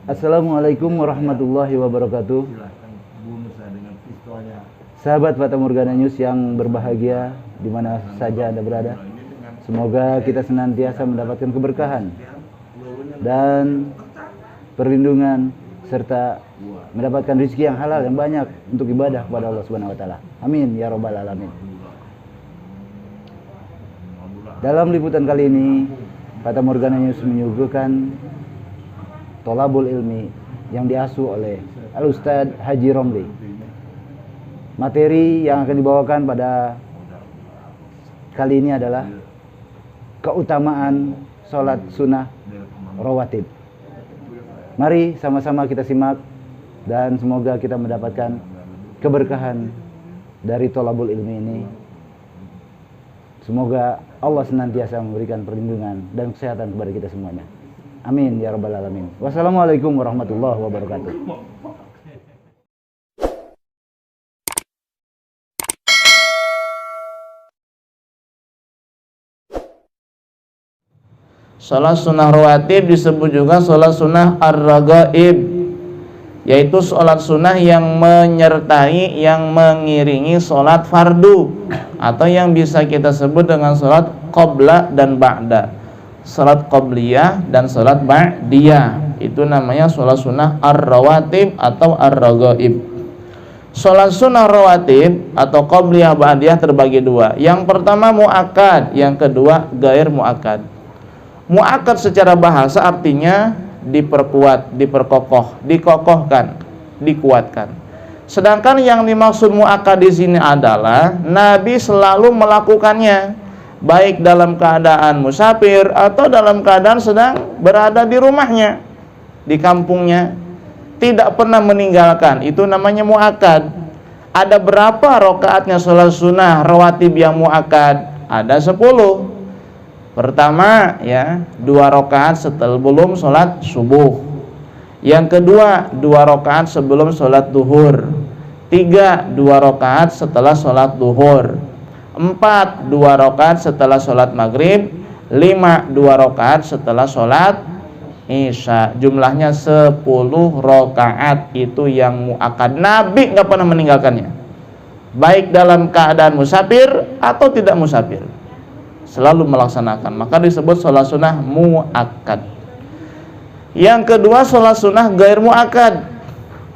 Assalamualaikum warahmatullahi wabarakatuh. Sahabat Fata Morgana News yang berbahagia di mana saja Anda berada. Semoga kita senantiasa mendapatkan keberkahan dan perlindungan serta mendapatkan rezeki yang halal yang banyak untuk ibadah kepada Allah Subhanahu wa taala. Amin ya rabbal alamin. Dalam liputan kali ini, Fata Morgana News menyuguhkan Tolabul Ilmi yang diasuh oleh Al-Ustadz Haji Romli. Materi yang akan dibawakan pada kali ini adalah keutamaan sholat sunnah rawatib. Mari sama-sama kita simak dan semoga kita mendapatkan keberkahan dari Tolabul Ilmi ini. Semoga Allah senantiasa memberikan perlindungan dan kesehatan kepada kita semuanya. Amin ya rabbal alamin. Wassalamualaikum warahmatullahi wabarakatuh. Salat sunnah rawatib disebut juga salat sunnah ar-ragaib, yaitu salat sunnah yang menyertai, yang mengiringi salat fardu, atau yang bisa kita sebut dengan salat qabla dan ba'da. Salat qabliyah dan salat ba'diyah itu namanya salat sunnah ar-rawatib atau ar-ragaib. Salat sunnah rawatib atau qabliyah ba'diyah terbagi dua. Yang pertama muakkad, yang kedua gair muakkad. Muakkad secara bahasa artinya diperkuat, diperkokoh, dikokohkan, dikuatkan. Sedangkan yang dimaksud muakkad di sini adalah Nabi selalu melakukannya, baik dalam keadaan musafir atau dalam keadaan sedang berada di rumahnya, di kampungnya, tidak pernah meninggalkan. Itu namanya muakkad. Ada berapa rakaatnya salat sunnah rawatib yang muakkad? Ada 10. Pertama ya, 2 rakaat sebelum sholat subuh. Yang kedua 2 rakaat sebelum sholat duhur. 3 2 rakaat setelah sholat duhur. 4 2 rakaat setelah sholat maghrib. 5 2 rakaat setelah sholat isya. Jumlahnya 10 rakaat itu yang muakkad. Nabi nggak pernah meninggalkannya, baik dalam keadaan musafir atau tidak musafir, selalu melaksanakan. Maka disebut sholat sunnah muakkad. Yang kedua sholat sunnah gair muakkad,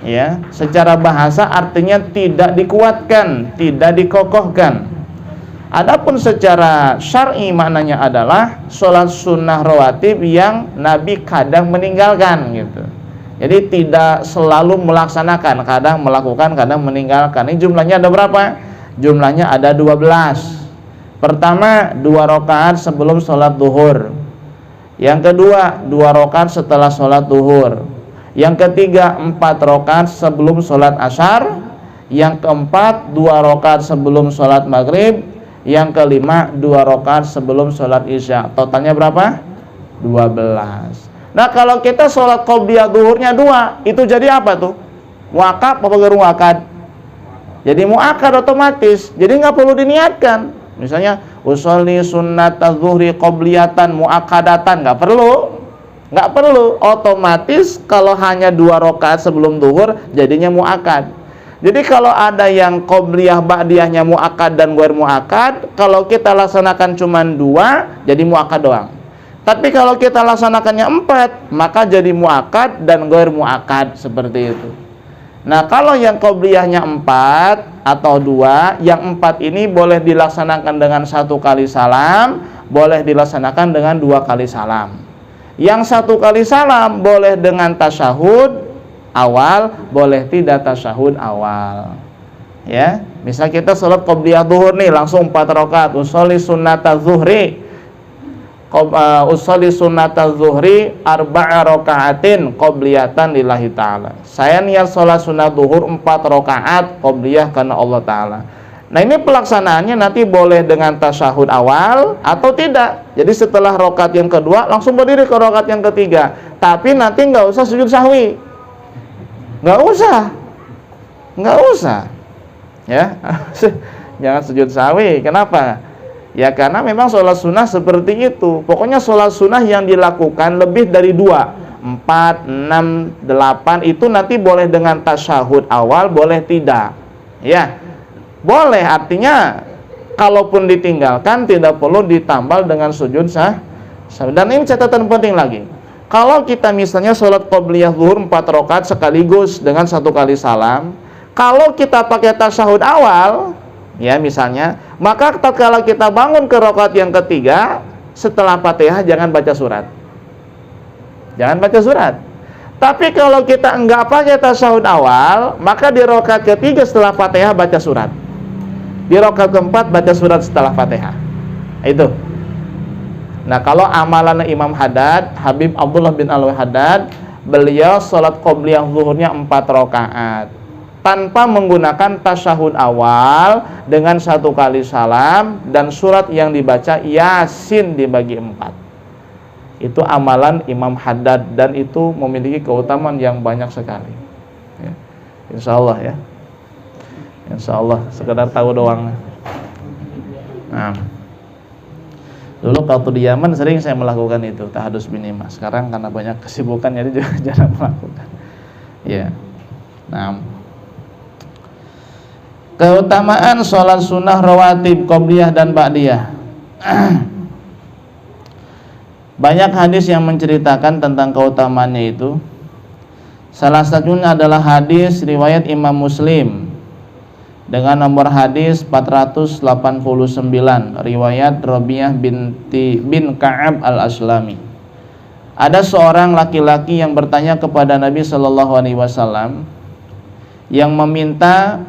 ya, secara bahasa artinya tidak dikuatkan, tidak dikokohkan. Adapun secara syar'i maknanya adalah sholat sunnah rawatib yang Nabi kadang meninggalkan gitu. Jadi tidak selalu melaksanakan, kadang melakukan, kadang meninggalkan. Ini jumlahnya ada berapa? Jumlahnya ada 12. Pertama 2 rakaat sebelum sholat duhur. Yang kedua 2 rakaat setelah sholat duhur. Yang ketiga 4 rakaat sebelum sholat asar. Yang keempat 2 rakaat sebelum sholat maghrib. Yang kelima 2 rakaat sebelum sholat isya. Totalnya berapa? 12. Nah kalau kita sholat qobliyah duhurnya 2, itu jadi apa tuh? Muakkad apa gair muakkad? Jadi muakkad otomatis. Jadi nggak perlu diniatkan. Misalnya usolli sunnata zuhri qobliyatan muakkadatan, nggak perlu, otomatis kalau hanya 2 rakaat sebelum duhur jadinya muakkad. Jadi kalau ada yang qobliyah ba'diyahnya muakkad dan gair muakkad, kalau kita laksanakan cuma 2 jadi muakkad doang. Tapi kalau kita laksanakannya 4 maka jadi muakkad dan gair muakkad, seperti itu. Nah kalau yang qobliyahnya 4 atau 2, yang 4 ini boleh dilaksanakan dengan 1 kali salam, boleh dilaksanakan dengan 2 kali salam. Yang 1 kali salam boleh dengan tasyahud awal, boleh tidak tasyahud awal. Ya, misal kita sholat qobliyah duhur nih langsung 4 rakaat, usolli sunnata zuhri, usolli sunnata zuhri arba'a rakaatin qobliyatan lillahi ta'ala. Saya niat sholat sunat duhur 4 rakaat qobliyah karena Allah Ta'ala. Nah ini pelaksanaannya nanti boleh dengan tasyahud awal atau tidak. Jadi setelah rakaat yang kedua langsung berdiri ke rakaat yang ketiga. Tapi nanti nggak usah sujud sahwi, nggak usah ya. Jangan sujud sahwi. Kenapa? Ya karena memang sholat sunnah seperti itu. Pokoknya sholat sunnah yang dilakukan lebih dari 2, 4 4, 6, 8 itu nanti boleh dengan tasyahud awal, boleh tidak. Ya. Boleh, artinya kalaupun ditinggalkan tidak perlu ditambal dengan sujud sah. Dan ini catatan penting lagi. Kalau kita misalnya sholat qobliyah zuhur 4 rakaat sekaligus dengan 1 kali salam, kalau kita pakai tasyahud awal, ya misalnya, maka tatkala kita bangun ke rakaat yang ketiga, setelah Fatihah jangan baca surat. Jangan baca surat. Tapi kalau kita enggak pakai tasyahud awal, maka di rakaat ketiga setelah Fatihah baca surat. Di rakaat keempat baca surat setelah Fatihah. Itu. Nah, kalau amalan Imam Haddad, Habib Abdullah bin Al-Haddad, beliau sholat qobliyah zuhurnya 4 rakaat tanpa menggunakan tasyahud awal dengan 1 kali salam dan surat yang dibaca Yasin dibagi 4. Itu amalan Imam Haddad dan itu memiliki keutamaan yang banyak sekali. Ya. Insya Allah ya. Insya Allah, sekedar tahu doang. Nah, dulu waktu di Yaman sering saya melakukan itu, tahadus binima. Sekarang karena banyak kesibukan jadi juga jarang melakukan. Ya. Nah, keutamaan sholat sunnah rawatib, qobliyah dan ba'diyah. Banyak hadis yang menceritakan tentang keutamaannya itu. Salah satunya adalah hadis riwayat Imam Muslim dengan nomor hadis 489, riwayat Rabi'ah bin Ka'ab al-Aslami. Ada seorang laki-laki yang bertanya kepada Nabi Shallallahu Alaihi Wasallam yang meminta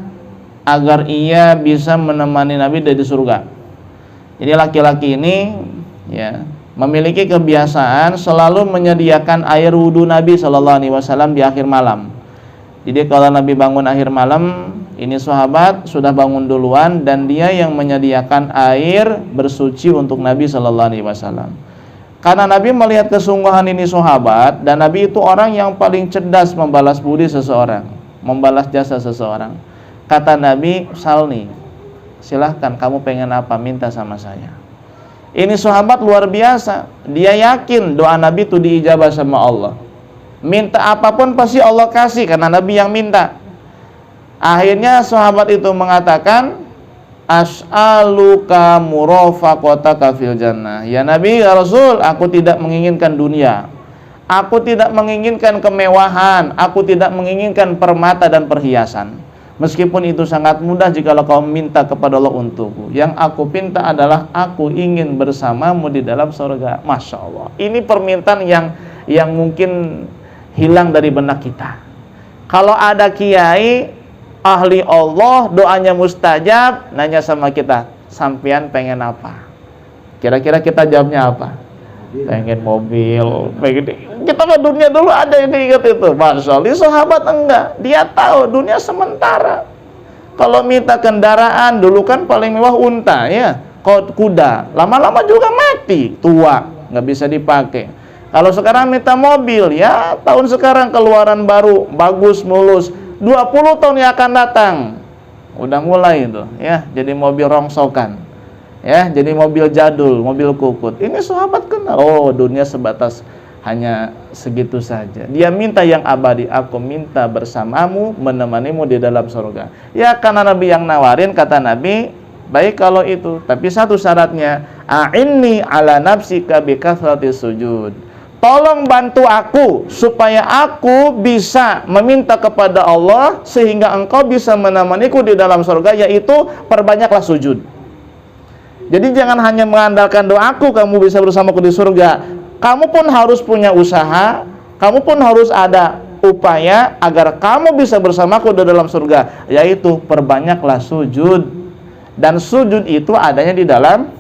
agar ia bisa menemani Nabi dari surga. Jadi laki-laki ini ya memiliki kebiasaan selalu menyediakan air wudhu Nabi Shallallahu Alaihi Wasallam di akhir malam. Jadi kalau Nabi bangun akhir malam, ini sahabat sudah bangun duluan dan dia yang menyediakan air bersuci untuk Nabi Shallallahu Alaihi Wasallam. Karena Nabi melihat kesungguhan ini sahabat dan Nabi itu orang yang paling cerdas membalas budi seseorang, membalas jasa seseorang. Kata Nabi, salni, silahkan kamu pengen apa, minta sama saya. Ini sahabat luar biasa, dia yakin doa Nabi itu diijabah sama Allah. Minta apapun pasti Allah kasih karena Nabi yang minta. Akhirnya sahabat itu mengatakan, as'aluka murafaqataka fil jannah. Ya Nabi, ya Rasul, aku tidak menginginkan dunia. Aku tidak menginginkan kemewahan, aku tidak menginginkan permata dan perhiasan. Meskipun itu sangat mudah jikalau kau minta kepada Allah untukku. Yang aku pinta adalah aku ingin bersamamu di dalam surga. Masya Allah. Ini permintaan yang mungkin hilang dari benak kita. Kalau ada kiai ahli Allah, doanya mustajab, nanya sama kita, sampean pengen apa? Kira-kira kita jawabnya apa? Pengen mobil, pengen. Kita ke dunia dulu ada yang ingat itu. Masya Allah, sahabat enggak. Dia tahu dunia sementara. Kalau minta kendaraan, dulu kan paling mewah unta ya, kuda. Lama-lama juga mati, tua, nggak bisa dipakai. Kalau sekarang minta mobil, ya tahun sekarang keluaran baru, bagus, mulus. 20 tahun yang akan datang udah mulai itu ya, jadi mobil rongsokan ya, jadi mobil jadul, mobil kukut. Ini sahabat kenal, oh dunia sebatas hanya segitu saja. Dia minta yang abadi, aku minta bersamamu, menemanimu di dalam surga. Ya karena Nabi yang nawarin, kata Nabi, baik kalau itu, tapi satu syaratnya, a'inni ala nafsika bikathrati sujud. Tolong bantu aku supaya aku bisa meminta kepada Allah sehingga engkau bisa menemaniku di dalam surga, yaitu perbanyaklah sujud. Jadi jangan hanya mengandalkan doaku kamu bisa bersamaku di surga. Kamu pun harus punya usaha, kamu pun harus ada upaya agar kamu bisa bersamaku di dalam surga, yaitu perbanyaklah sujud. Dan sujud itu adanya di dalam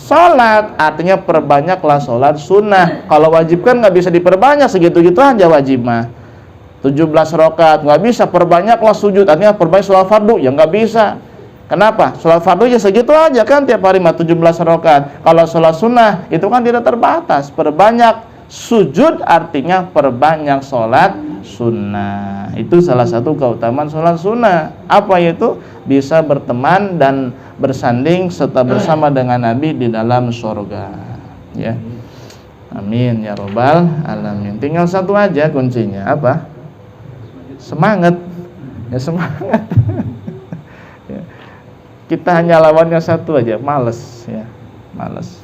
sholat, artinya perbanyaklah sholat sunnah. Kalau wajib kan nggak bisa diperbanyak, segitu-gitu aja wajib mah 17 rakaat, nggak bisa. Perbanyaklah sujud, artinya perbanyak sholat fardu, ya nggak bisa. Kenapa? Sholat fardu ya segitu aja kan tiap hari mah 17 rakaat. Kalau sholat sunnah itu kan tidak terbatas. Perbanyak sujud artinya perbanyak sholat sunnah. Itu salah satu keutamaan sholat sunnah. Apa itu? Bisa berteman dan bersanding serta bersama dengan Nabi di dalam surga. Ya. Amin ya robbal alamin. Tinggal satu aja kuncinya, apa? Semangat. Ya semangat. Ya. Kita hanya lawannya satu aja, males ya, males.